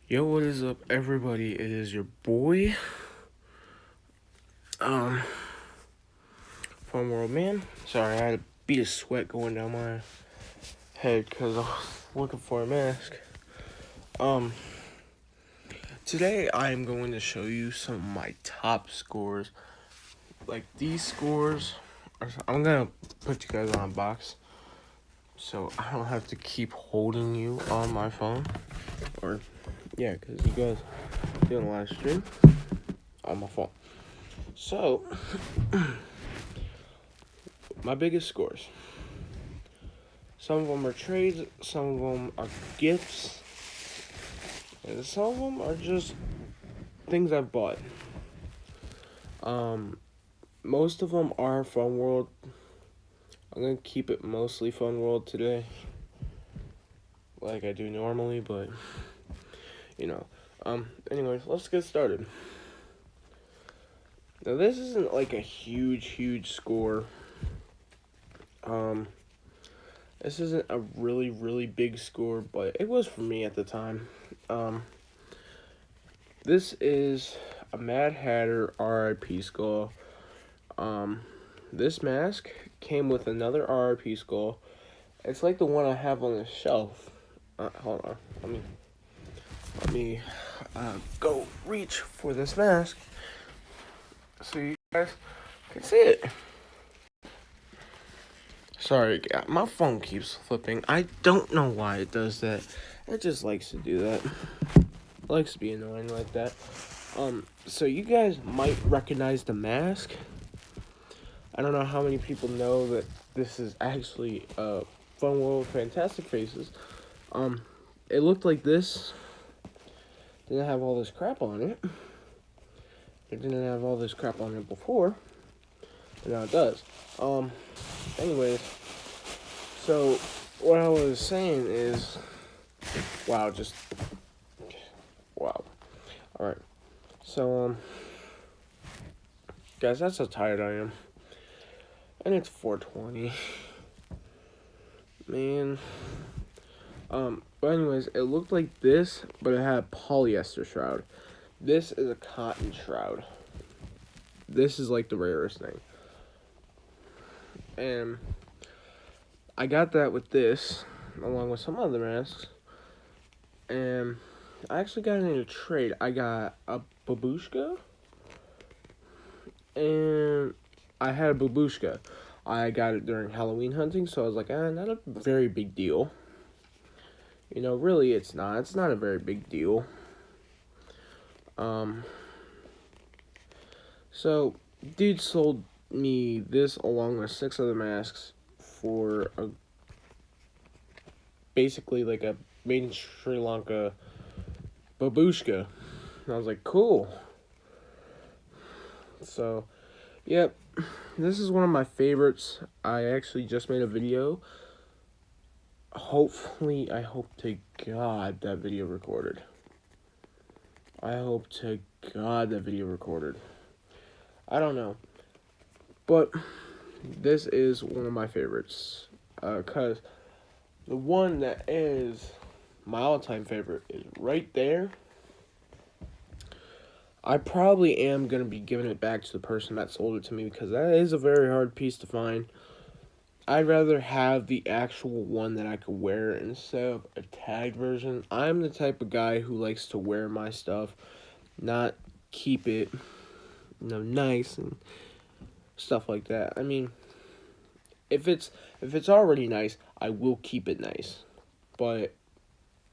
Yo, what is up, everybody? It is your boy, um, Fun World Man. Sorry, I had a bead of sweat going down my head because I was looking for a mask. Um, Today I am going to show you some of my top scores. Like these scores, I'm gonna put you guys on a box, so I don't have to keep holding you on my phone. Or, yeah, because you guys doing a live stream on my phone. So, my biggest scores. Some of them are trades, some of them are gifts, and some of them are just things I've bought. Um, Most of them are Fun World. I'm gonna keep it mostly Fun World today, like I do normally, but you know. Anyways, let's get started. Now, this isn't like a huge score. Um, this isn't a really big score, but it was for me at the time. This is a Mad Hatter RIP skull. This mask came with another RIP skull. It's like the one I have on the shelf. Hold on. Let me go reach for this mask so you guys can see it. Sorry, my phone keeps flipping. I don't know why it does that. It just likes to do that. It likes to be annoying like that. So you guys might recognize the mask. I don't know how many people know that this is actually Fun World Fantastic Faces. It looked like this. Didn't have all this crap on it. It didn't have all this crap on it before. And now it does. Anyways, so what I was saying is, wow, just wow. All right. So guys, that's how tired I am. And it's 4:20. Man. But anyways, it looked like this, but it had a polyester shroud. This is a cotton shroud. This is like the rarest thing. And I got that with this, along with some other masks. And I actually got it in a trade. I got a babushka, and I had a babushka. I got it during Halloween hunting, so I was like, not a very big deal. You know, really, it's not. It's not a very big deal. So, dude sold me this along with 6 other masks for basically like a made in Sri Lanka babushka. And I was like, cool. So, yep, this is one of my favorites. I actually just made a video. Hopefully, I hope to God that video recorded. I hope to God that video recorded. I don't know. But this is one of my favorites. Because the one that is my all-time favorite is right there. I probably am going to be giving it back to the person that sold it to me because that is a very hard piece to find. I'd rather have the actual one that I could wear instead of a tagged version. I'm the type of guy who likes to wear my stuff, not keep it, nice and stuff like that. I mean, if it's already nice, I will keep it nice. But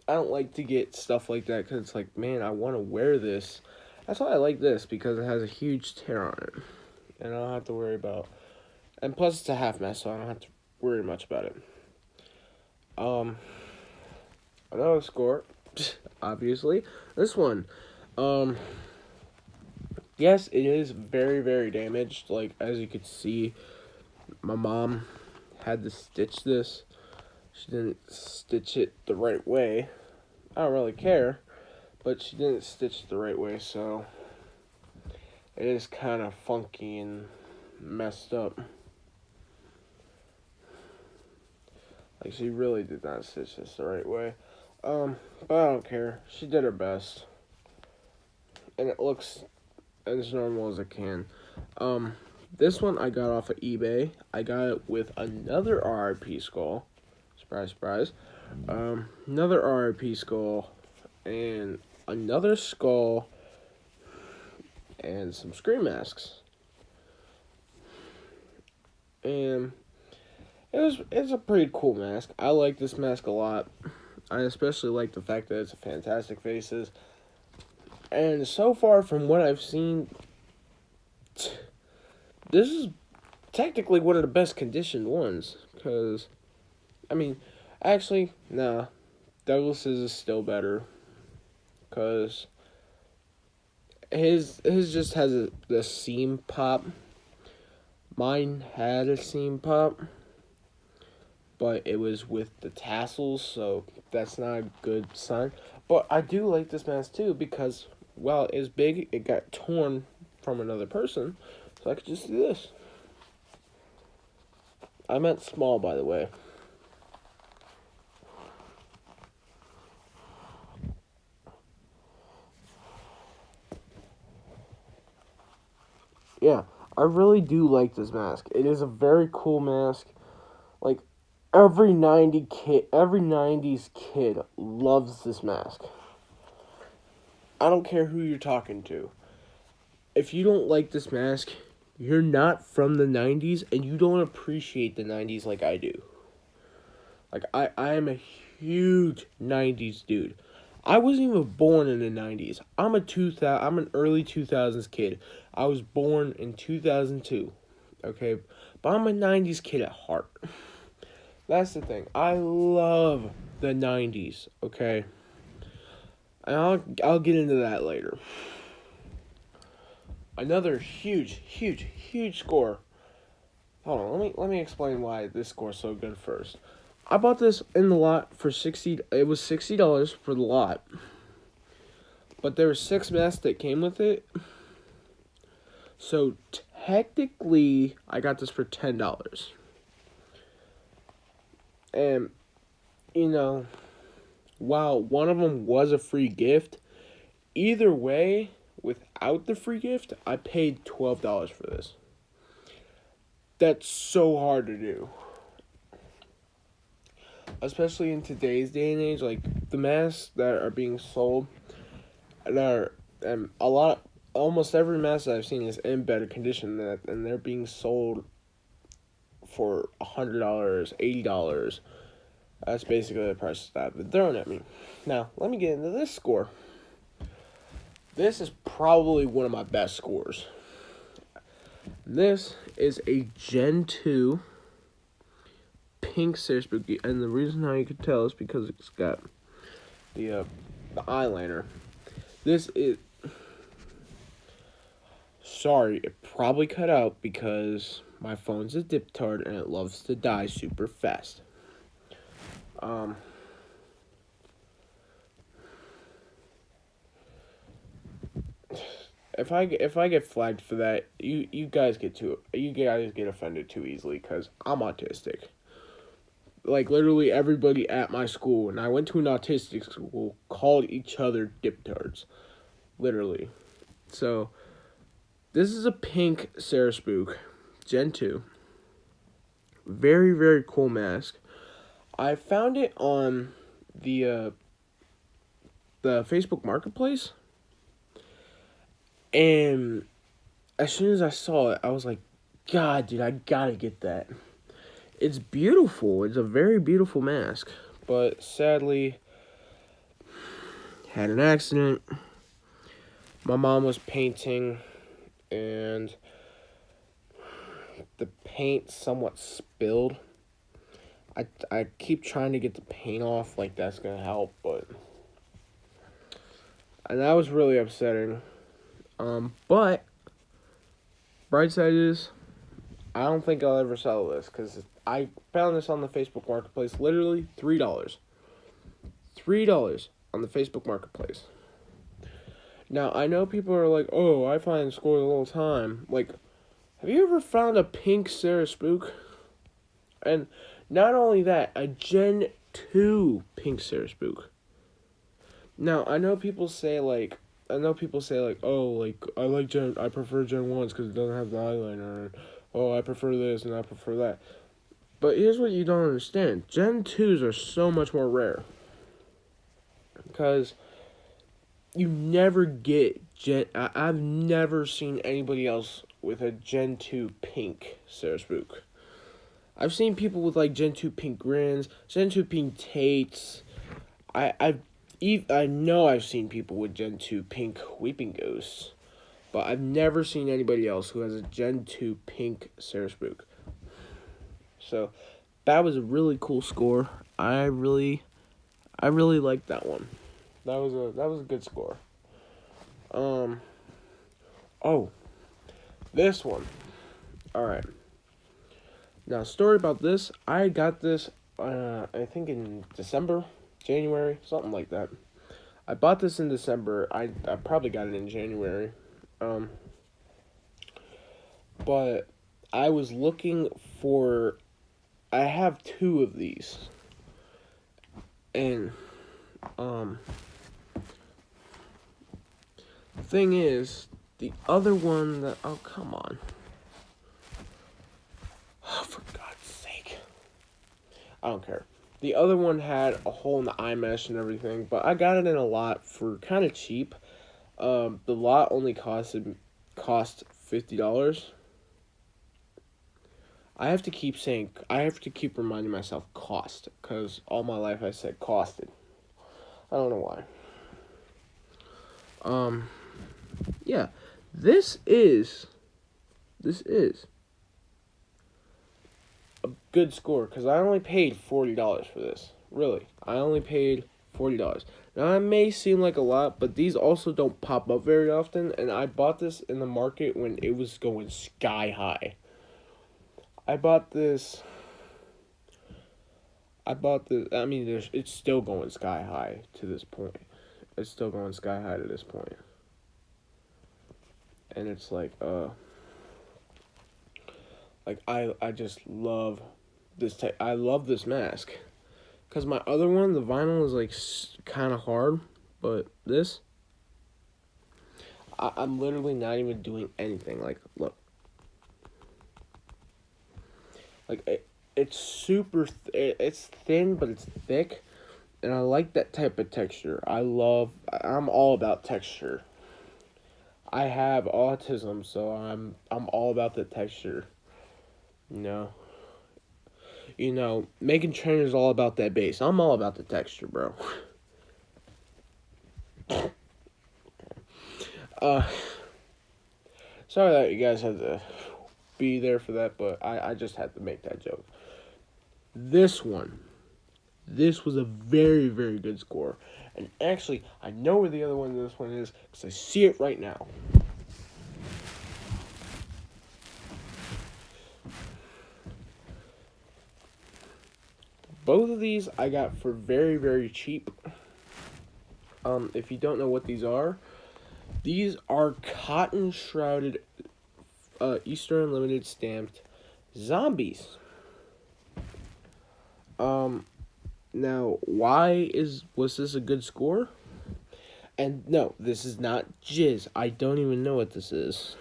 I don't like to get stuff like that because it's like, man, I want to wear this. That's why I like this, because it has a huge tear on it. And I don't have to worry about... And plus, it's a half mess, so I don't have to worry much about it. Another score, obviously. This one, yes, it is very damaged. Like, as you could see, my mom had to stitch this. She didn't stitch it the right way. I don't really care, but she didn't stitch it the right way, so it is kind of funky and messed up. Like, she really did not stitch this the right way. But I don't care. She did her best. And it looks as normal as it can. This one I got off of eBay. I got it with another RIP skull. Surprise, surprise. Another RIP skull. And another skull. And some scream masks. And it's a pretty cool mask. I like this mask a lot. I especially like the fact that it's a Fantastic Faces. And so far from what I've seen, this is technically one of the best conditioned ones. Because, I mean, actually, nah. Douglas's is still better. Because his just has the seam pop. Mine had a seam pop, but it was with the tassels, so that's not a good sign. But I do like this mask too because while it's big, it got torn from another person, so I could just do this. I meant small, by the way. Yeah, I really do like this mask. It is a very cool mask. Like every 90s kid loves this mask. I don't care who you're talking to. If you don't like this mask, you're not from the 90s and you don't appreciate the 90s like I do. Like I am a huge 90s dude. I wasn't even born in the 90s. I'm an early 2000s kid. I was born in 2002. Okay? But I'm a 90s kid at heart. That's the thing. I love the 90s, okay? And I'll get into that later. Another huge score. Hold on, let me explain why this score's so good first. I bought this in the lot for $60. It was $60 for the lot. But there were 6 masks that came with it. So technically I got this for $10. And you know, while one of them was a free gift, either way, without the free gift, I paid $12 for this. That's so hard to do. Especially in today's day and age, like the masks that are being sold, that are almost every mask that I've seen is in better condition and they're being sold for $100, $80. That's basically the price that I've been thrown at me. Now, let me get into this score. This is probably one of my best scores. This is a Gen 2 pink Cerebookie, and the reason how you could tell is because it's got the eyeliner. This is... Sorry, it probably cut out because my phone's a diptard and it loves to die super fast. If I get flagged for that, you guys get offended too easily because I'm autistic. Like literally everybody at my school, and I went to an autistic school, called each other diptards, literally. So this is a pink Cerebookie, Gen 2. Very cool mask. I found it on the Facebook Marketplace. And as soon as I saw it, I was like, God, dude, I gotta get that. It's beautiful. It's a very beautiful mask. But sadly, had an accident. My mom was painting, and the paint somewhat spilled. I keep trying to get the paint off, like that's gonna help, and that was really upsetting. But bright side is, I don't think I'll ever sell this because I found this on the Facebook Marketplace. Literally $3. $3 on the Facebook Marketplace. Now I know people are like, "Oh, I find scores all the time." Like, have you ever found a pink Cerebookie? And not only that, a Gen 2 pink Cerebookie. Now I know people say like, oh, like I prefer Gen 1s because it doesn't have the eyeliner, and oh, I prefer this and I prefer that. But here's what you don't understand: Gen 2s are so much more rare because you never get I've never seen anybody else with a Gen 2 pink Sarah Spook. I've seen people with like Gen 2 pink grins, Gen 2 pink Tates. I know I've seen people with Gen 2 pink Weeping Ghosts, but I've never seen anybody else who has a Gen 2 pink Sarah Spook. So that was a really cool score. I really liked that one. That was a good score. Um oh, this one. All right. Now, story about this. I got this I think in December, January, something like that. I bought this in December. I probably got it in January. Um but I was looking for I have two of these. And um the thing is, the other one that oh come on. Oh, for God's sake. I don't care. The other one had a hole in the eye mesh and everything, but I got it in a lot for kind of cheap. The lot only cost $50. I have to keep reminding myself cost, because all my life I said costed. I don't know why. Yeah, this is a good score because I only paid $40 for this. Really, I only paid $40. Now it may seem like a lot, but these also don't pop up very often, and I bought this in the market when it was going sky high. I bought this. I mean, it's still going sky high to this point. It's still going sky high to this point. And it's like I just love this type. I love this mask, cause my other one, the vinyl is like kind of hard, but this, I'm literally not even doing anything. Like, look, like it's super. It's thin, but it's thick, and I like that type of texture. I'm all about texture. I have autism, so I'm all about the texture. You know. Making trainers all about that bass. I'm all about the texture, bro. uh, Sorry that you guys had to be there for that, but I just had to make that joke. This was a very, very good score. And actually, I know where the other one of this one is, because I see it right now. Both of these I got for very, very cheap. If you don't know what these are cotton shrouded Easter Unlimited stamped zombies. Now, was this a good score? And no, this is not jizz. I don't even know what this is.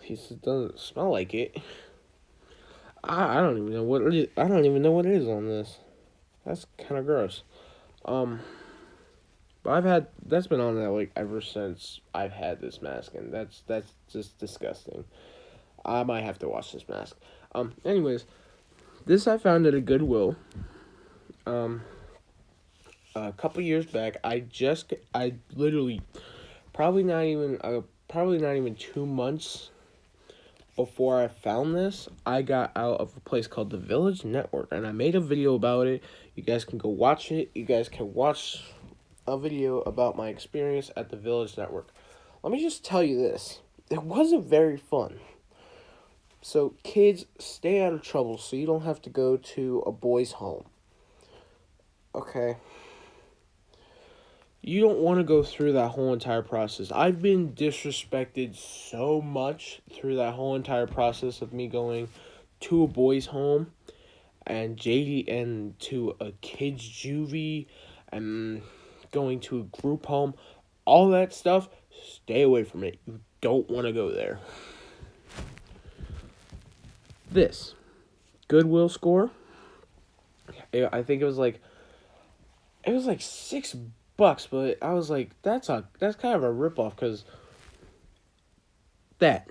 It doesn't smell like it. I don't even know what it is. I don't even know what it is on this. That's kind of gross. But that's been on there like ever since I've had this mask, and that's just disgusting. I might have to wash this mask. Anyways, this I found at a Goodwill. A couple years back, I literally probably not even 2 months before I found this, I got out of a place called the Village Network, and I made a video about it. You guys can go watch it. You guys can watch a video about my experience at the Village Network. Let me just tell you this. It wasn't very fun. So, kids, stay out of trouble so you don't have to go to a boys' home. Okay? You don't want to go through that whole entire process. I've been disrespected so much through that whole entire process of me going to a boys' home. and JD and to a kids juvie and going to a group home, all that stuff, stay away from it. You don't want to go there. This Goodwill score, I think it was like $6, but I was like, that's kind of a ripoff because that's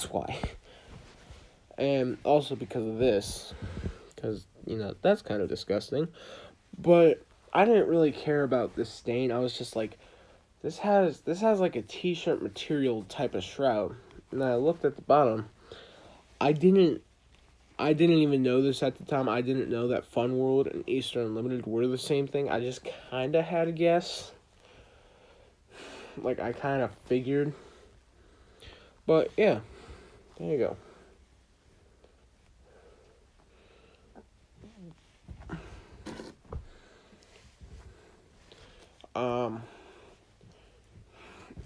why. And also because of this, because that's kind of disgusting. But I didn't really care about this stain. I was just like, this has like a t-shirt material type of shroud. And I looked at the bottom. I didn't even know this at the time. I didn't know that Fun World and Easter Unlimited were the same thing. I just kind of had a guess. Like, I kind of figured. But, yeah. There you go.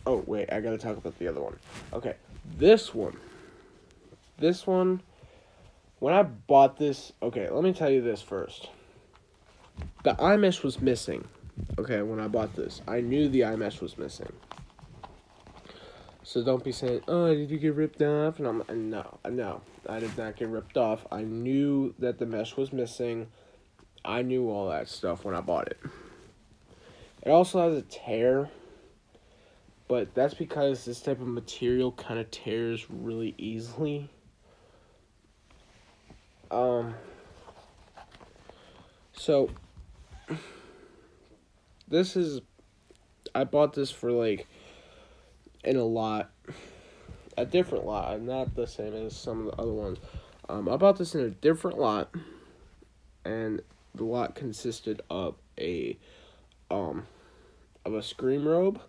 Oh, wait. I gotta talk about the other one. Okay. This one. When I bought this... Okay, let me tell you this first. The eye mesh was missing. Okay, when I bought this. I knew the eye mesh was missing. So don't be saying, oh, did you get ripped off? And I'm like, no, I did not get ripped off. I knew that the mesh was missing. I knew all that stuff when I bought it. It also has a tear, but that's because this type of material kind of tears really easily. So I bought this for like in a different lot, not the same as some of the other ones. I bought this in a different lot, and the lot consisted of a Scream robe,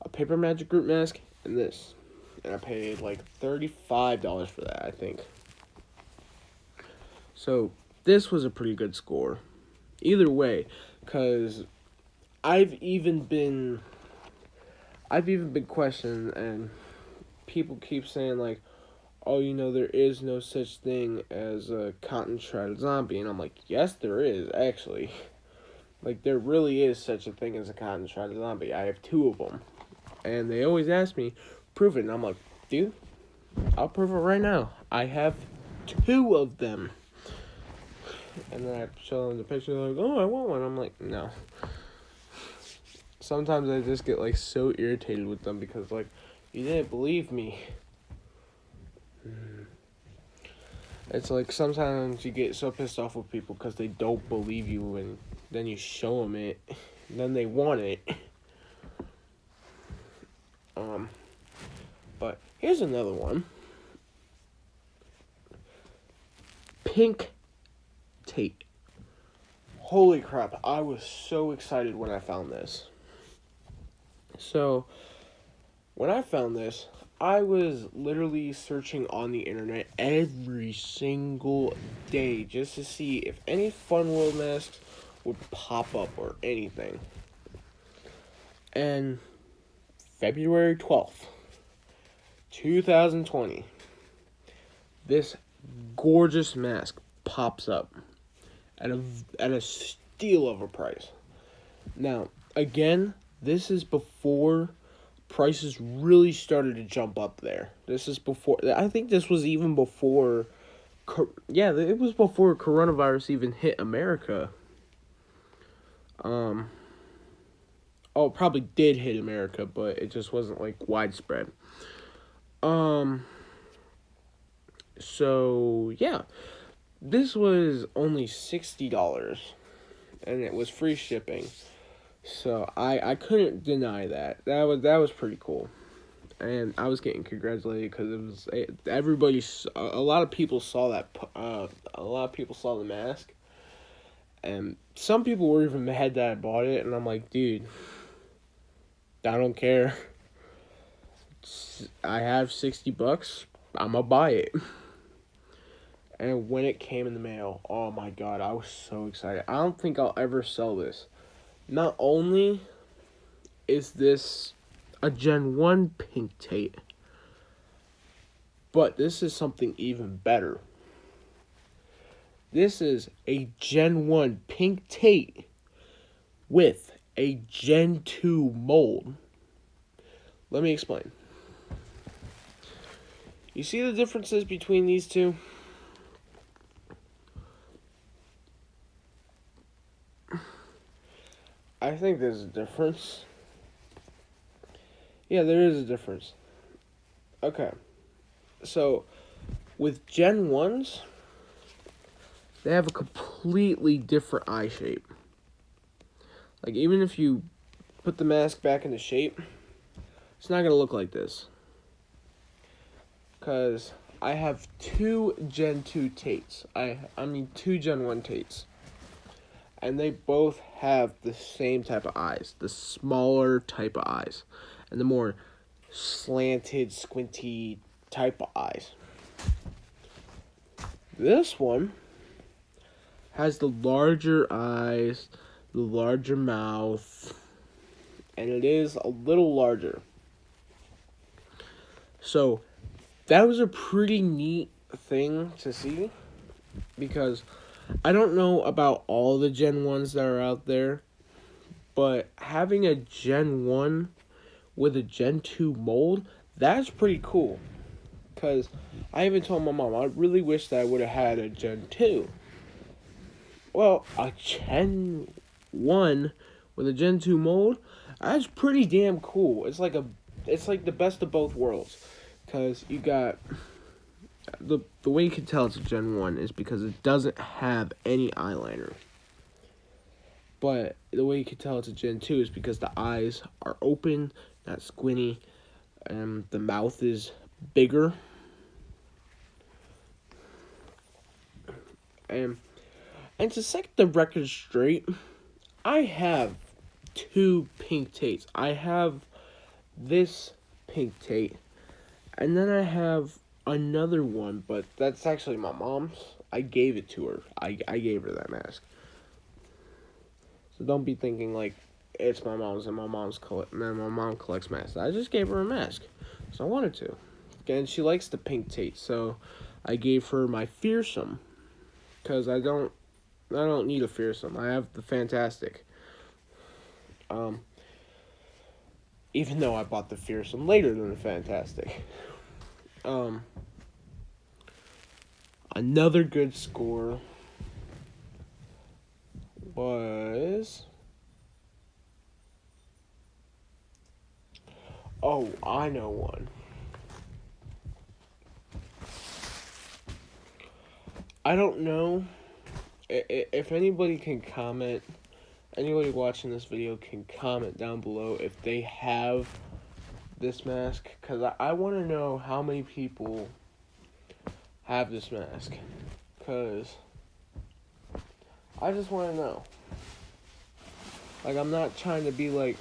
a Paper Magic Group mask, and this. And I paid like $35 for that, I think. So this was a pretty good score. Either way, because I've even been questioned, and people keep saying like, oh, there is no such thing as a cotton shrouded zombie, and I'm like, yes, there is actually. Like, there really is such a thing as a cotton shrouded zombie. I have 2 of them, and they always ask me, prove it, and I'm like, dude, I'll prove it right now. I have 2 of them. And then I show them the picture, they're like, oh, I want one. I'm like, no. Sometimes I just get, like, so irritated with them because, like, you didn't believe me. It's like sometimes you get so pissed off with people because they don't believe you, and then you show them it, and then they want it. But here's another one. Pink tape. Holy crap, I was so excited when I found this. So, when I found this, I was literally searching on the internet every single day just to see if any Fun World masks would pop up or anything. And February 12th, 2020, this gorgeous mask pops up at a steal of a price. Now, again, this is before prices really started to jump up there. This is before, I think this was even before, it was before coronavirus even hit America. It probably did hit America, but it just wasn't, like, widespread. So, yeah. This was only $60, and it was free shipping. So, I couldn't deny that. That was pretty cool. And I was getting congratulated because a lot of people saw that, a lot of people saw the mask. And some people were even mad that I bought it, and I'm like, dude, I don't care. I have $60. I'm gonna buy it. And when it came in the mail, oh my god, I was so excited. I don't think I'll ever sell this. Not only is this a Gen 1 pink tape, but this is something even better. This is a Gen 1 Pink Tate with a Gen 2 mold. Let me explain. You see the differences between these two? I think there's a difference. Yeah, there is a difference. Okay. So, with Gen 1s, they have a completely different eye shape. Like, even if you put the mask back into shape, it's not going to look like this. Because I have two Gen 2 Tates. I mean, two Gen 1 Tates. And they both have the same type of eyes. The smaller type of eyes. And the more slanted, squinty type of eyes. This one has the larger eyes, the larger mouth, and it is a little larger. So, that was a pretty neat thing to see, because I don't know about all the Gen 1s that are out there, but having a Gen 1 with a Gen 2 mold, that's pretty cool. Because I even told my mom, I really wish that I would have had a Gen 2. Well, a Gen 1 with a Gen 2 mold, that's pretty damn cool. It's like the best of both worlds. Because you got, the way you can tell it's a Gen 1 is because it doesn't have any eyeliner. But the way you can tell it's a Gen 2 is because the eyes are open, not squinty, and the mouth is bigger. And to set the record straight, I have two Pink Tates. I have this Pink Tate, and then I have another one, but that's actually my mom's. I gave it to her. I gave her that mask. So don't be thinking like it's my mom's and my mom collects masks. I just gave her a mask, so I wanted to. And she likes the Pink Tate, so I gave her my Fearsome, because I don't need a Fearsome. I have the Fantastic. Even though I bought the Fearsome later than the Fantastic. Another good score was... Oh, I know one. I don't know if anybody can comment. Anybody watching this video can comment down below if they have this mask, because I want to know how many people have this mask, because I just want to know. Like, I'm not trying to be like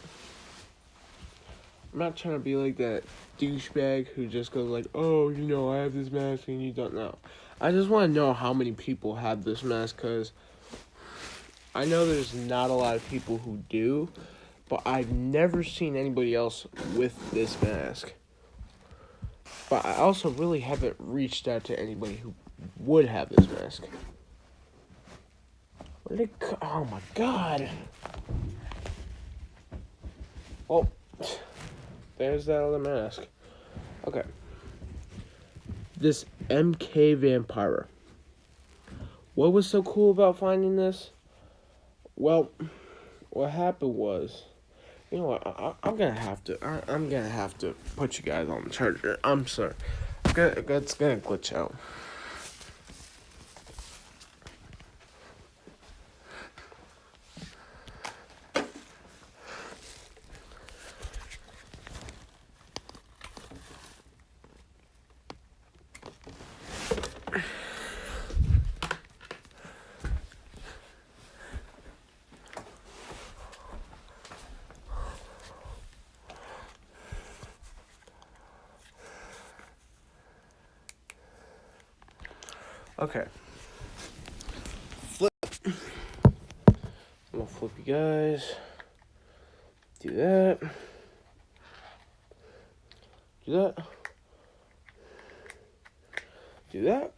that douchebag who just goes like, oh, you know, I have this mask and you don't know. I just want to know how many people have this mask, because I know there's not a lot of people who do, but I've never seen anybody else with this mask. But I also really haven't reached out to anybody who would have this mask. Where did it go? Oh my god. Oh, there's that other mask. Okay. This MK Vampira. What was so cool about finding this? Well, what happened was, you know what? I'm gonna have to put you guys on the charger. I'm sorry. It's gonna glitch out. Okay. Flip. I'm gonna flip you guys. Do that. Do that. Do that.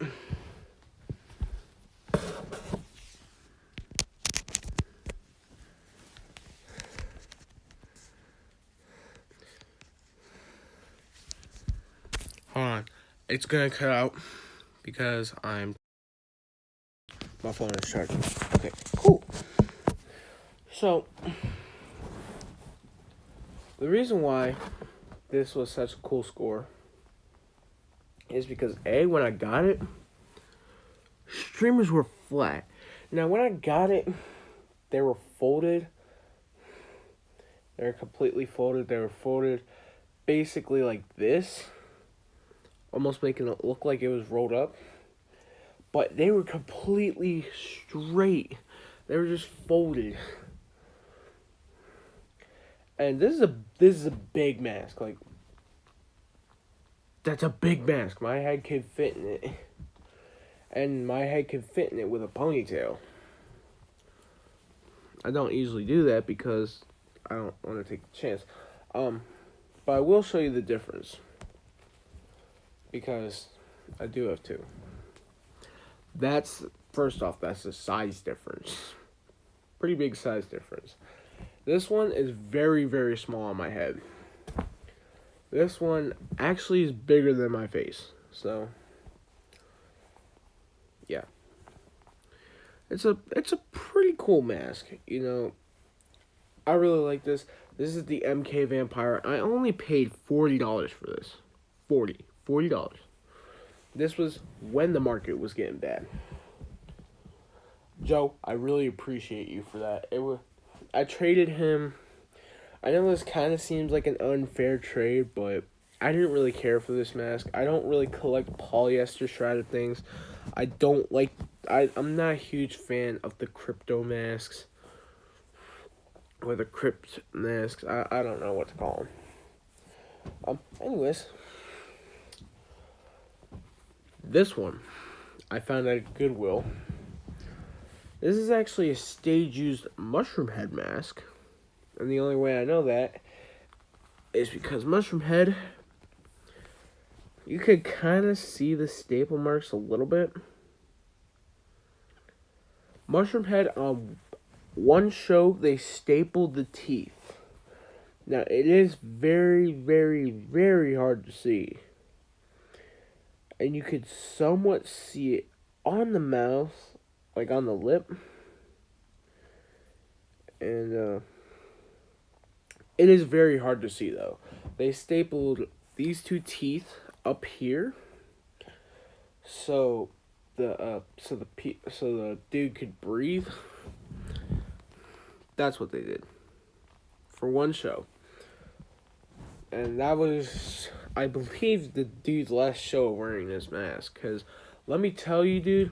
It's gonna cut out because my phone is charging. Okay, cool. So the reason why this was such a cool score is because when I got it, streamers were flat. Now when I got it, they were folded. They were completely folded. They were folded basically like this, almost making it look like it was rolled up. But they were completely straight. They were just folded. And this is a big mask. Like, that's a big mask. My head can fit in it. And my head can fit in it with a ponytail. I don't usually do that because I don't want to take the chance. But I will show you the difference. Because I do have two. First off, that's the size difference. Pretty big size difference. This one is very, very small on my head. This one actually is bigger than my face. So, yeah. It's a pretty cool mask. You know, I really like this. This is the MK Vampire. I only paid $40 for this. $40. This was when the market was getting bad. Joe, I really appreciate you for that. I traded him. I know this kind of seems like an unfair trade, but I didn't really care for this mask. I don't really collect polyester shrouded things. I'm not a huge fan of the crypto masks. Or the crypt masks. I don't know what to call them. Anyways. This one, I found at Goodwill. This is actually a stage-used mushroom head mask. And the only way I know that is because mushroom head, you could kind of see the staple marks a little bit. Mushroom head, on one show, they stapled the teeth. Now, it is very, very, very hard to see. And you could somewhat see it on the mouth, like on the lip. And it is very hard to see though. They stapled these two teeth up here, so the dude could breathe. That's what they did for one show. And that was, I believe, the dude's last show wearing this mask. Because, let me tell you, dude,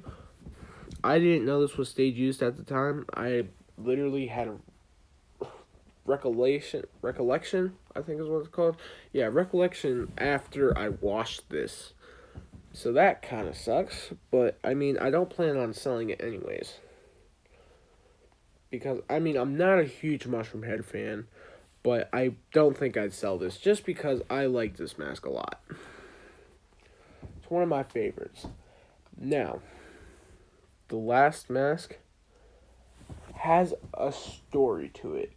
I didn't know this was stage used at the time. I literally had a recollection, I think is what it's called. Yeah, recollection after I washed this. So that kind of sucks. But, I mean, I don't plan on selling it anyways. Because, I mean, I'm not a huge Mushroom Head fan. But I don't think I'd sell this just because I like this mask a lot. It's one of my favorites. Now, the last mask has a story to it.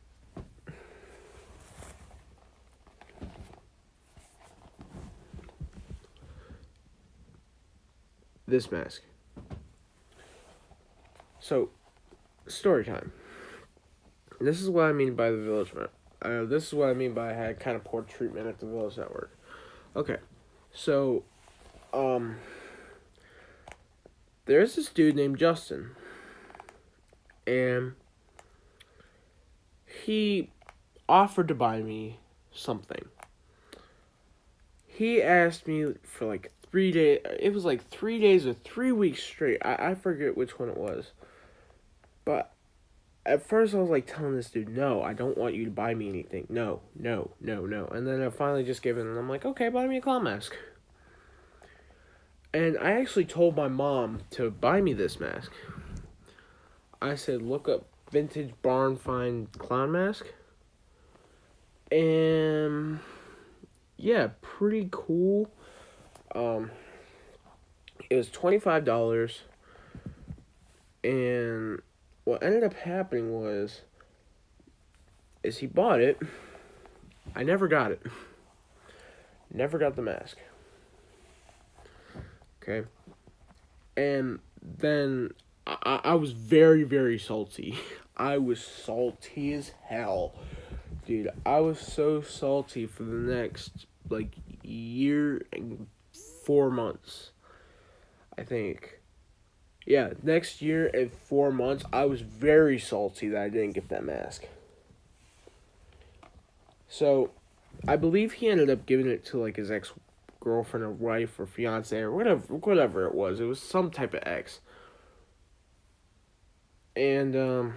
This mask. So, story time. This is what I mean by the Village Network. This is what I mean by I had kind of poor treatment at the Village Network. Okay, so, there's this dude named Justin. And he offered to buy me something. He asked me for like 3 days. It was like 3 days or 3 weeks straight. I forget which one it was. But at first I was like telling this dude, no, I don't want you to buy me anything. No. And then I finally just gave in and I'm like, okay, buy me a clown mask. And I actually told my mom to buy me this mask. I said, look up vintage barn find clown mask. And yeah, pretty cool. It was $25. And what ended up happening is he bought it. I never got it. Never got the mask. Okay. And then I was very, very salty. I was salty as hell. Dude, I was so salty for the next, like, year and 4 months, I think. Yeah, next year and 4 months, I was very salty that I didn't get that mask. So, I believe he ended up giving it to, like, his ex-girlfriend or wife or fiance or whatever it was. It was some type of ex. And,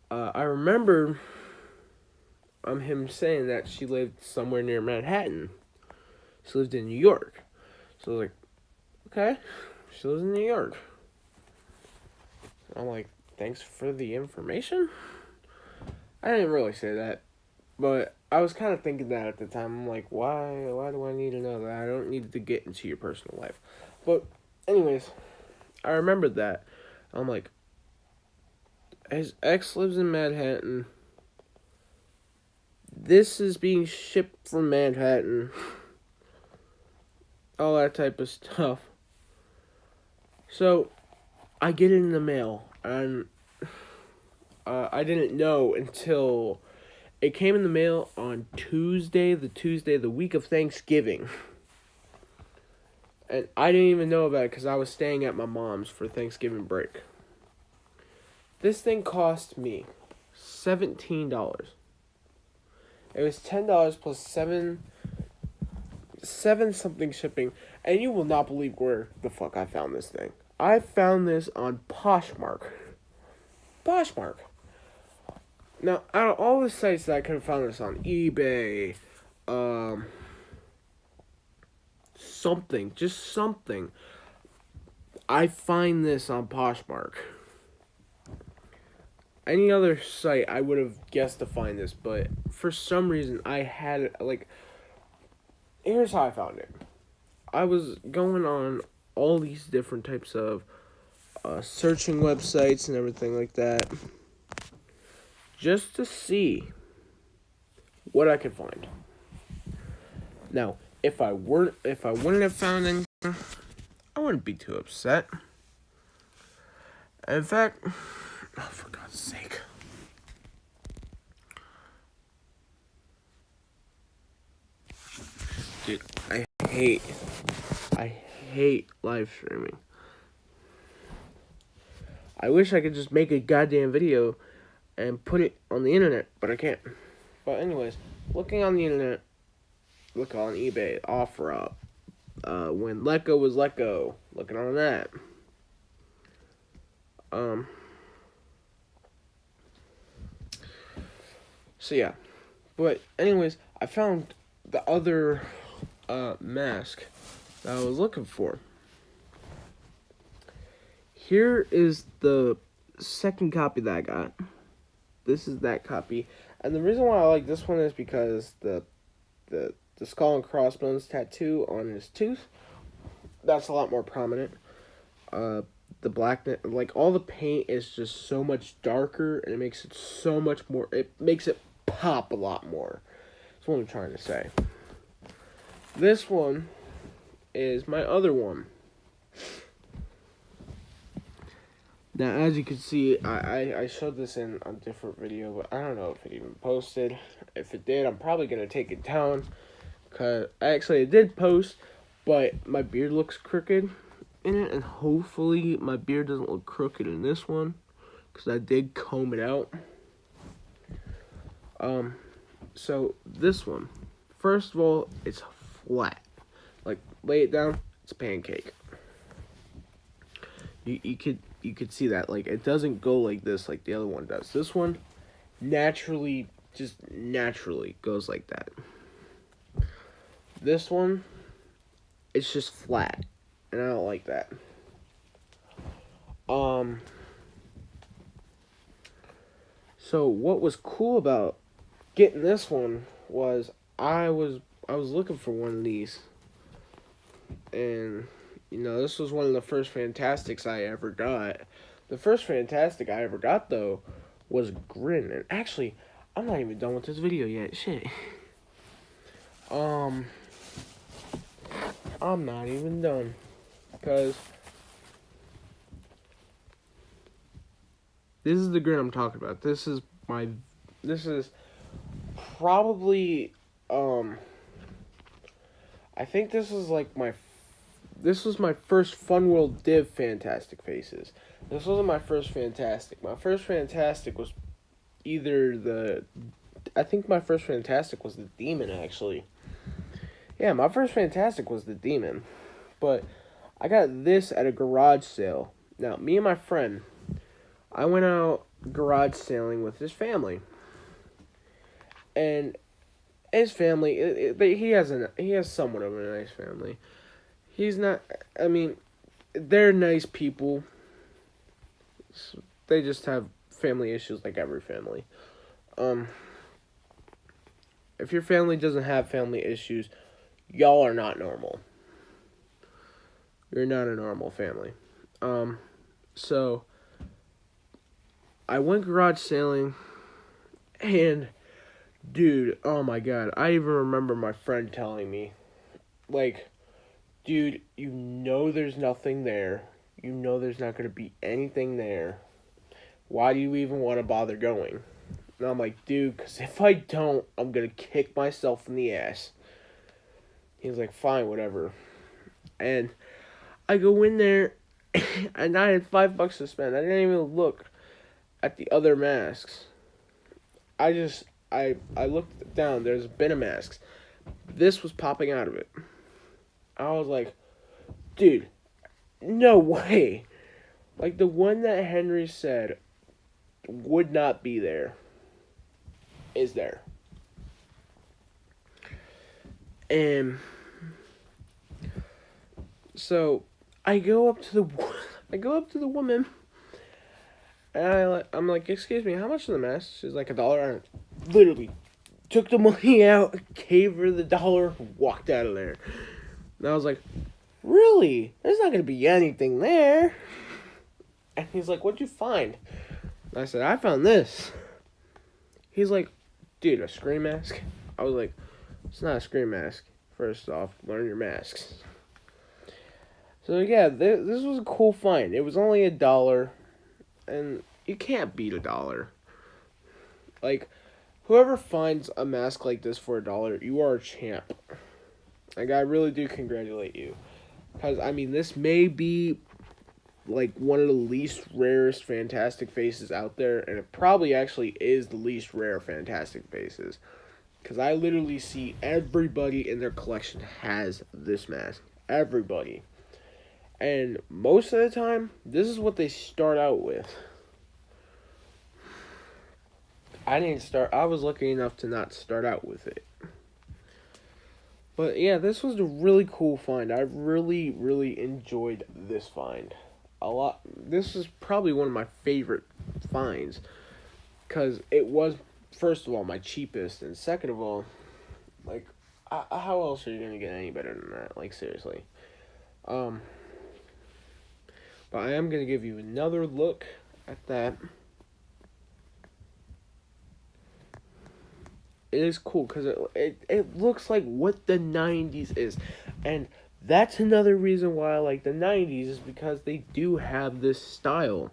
I remember him saying that she lived somewhere near Manhattan. She lived in New York. So I was like, okay, she lives in New York. I'm like, thanks for the information? I didn't really say that, but I was kind of thinking that at the time. I'm like, why do I need to know that? I don't need to get into your personal life. But anyways, I remembered that. I'm like, his ex lives in Manhattan. This is being shipped from Manhattan. All that type of stuff. So, I get it in the mail, and I didn't know until it came in the mail on Tuesday, the week of Thanksgiving. And I didn't even know about it because I was staying at my mom's for Thanksgiving break. This thing cost me $17. It was $10 plus seven something shipping, and you will not believe where the fuck I found this thing. I found this on Poshmark. Poshmark. Now, out of all the sites that I could have found this on, eBay, something, I find this on Poshmark. Any other site, I would have guessed to find this, but for some reason, I had it, like, here's how I found it. I was going on all these different types of searching websites and everything like that, just to see what I could find. Now, if I wouldn't have found anything, I wouldn't be too upset. In fact, oh, for God's sake. Dude, I hate live streaming. I wish I could just make a goddamn video and put it on the internet, but I can't. But anyways, looking on the internet, look on eBay, OfferUp, when Letgo was Letgo, looking on that. So yeah, but anyways, I found the other mask that I was looking for. Here is the second copy that I got. This is that copy, and the reason why I like this one is because the skull and crossbones tattoo on his tooth, that's a lot more prominent. The black, like, all the paint is just so much darker, and it makes it so much more, it makes it pop a lot more. That's what I'm trying to say. This one is my other one. Now, as you can see, I showed this in a different video, but I don't know if it even posted. If it did, I'm probably going to take it down. Because, actually, it did post, but my beard looks crooked in it. And hopefully, my beard doesn't look crooked in this one. Because I did comb it out. So, this one. First of all, it's flat. Like, lay it down, it's a pancake. You could see that, like, it doesn't go like this like the other one does. This one naturally goes like that. This one, it's just flat, and I don't like that. So what was cool about getting this one was I was looking for one of these, and you know, this was one of the first Fantastics I ever got. The first Fantastic I ever got, though, was Grin. And actually, I'm not even done with this video yet. Shit. I'm not even done. Because this is the grin I'm talking about. This is probably, I think this was my first Fun World Div Fantastic Faces. This wasn't my first Fantastic. My first Fantastic was I think my first Fantastic was the Demon, actually. Yeah, my first Fantastic was the Demon. But I got this at a garage sale. Now, me and my friend, I went out garage sailing with his family. And his family, he has somewhat of a nice family. He's not, I mean, they're nice people. They just have family issues like every family. If your family doesn't have family issues, y'all are not normal. You're not a normal family. So I went garage sailing, and dude, oh my god, I even remember my friend telling me, like, dude, you know there's nothing there. You know there's not going to be anything there. Why do you even want to bother going? And I'm like, dude, because if I don't, I'm going to kick myself in the ass. He's like, fine, whatever. And I go in there, and I had $5 to spend. I didn't even look at the other masks. I looked down. There's a bin of masks. This was popping out of it. I was like, dude, no way. Like, the one that Henry said would not be there is there. And so I go up to the woman, and I'm like, excuse me, how much are the masks? She's like, $1. I literally took the money out, gave her the $1, walked out of there. And I was like, really? There's not gonna be anything there. And he's like, what'd you find? And I said, I found this. He's like, dude, a scream mask? I was like, it's not a scream mask. First off, learn your masks. So yeah, this was a cool find. It was only $1, and you can't beat $1. Like, whoever finds a mask like this for $1, you are a champ. Like, I really do congratulate you. Because, I mean, this may be, like, one of the least rarest Fantastic Faces out there. And it probably actually is the least rare Fantastic Faces. Because I literally see everybody in their collection has this mask. Everybody. And most of the time, this is what they start out with. I was lucky enough to not start out with it. But yeah, this was a really cool find. I really, really enjoyed this find a lot. This is probably one of my favorite finds. Because it was, first of all, my cheapest. And second of all, like, how else are you going to get any better than that? Like, seriously. But I am going to give you another look at that. It is cool because it looks like what the 90s is. And that's another reason why I like the 90s is because they do have this style.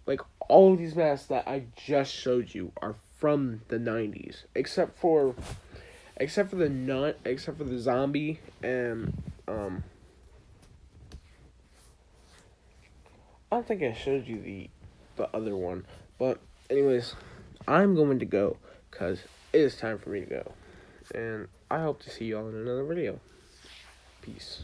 Like, all of these masks that I just showed you are from the 90s. Except for the zombie and I don't think I showed you the other one. But anyways, I'm going to go because it is time for me to go. And I hope to see you all in another video. Peace.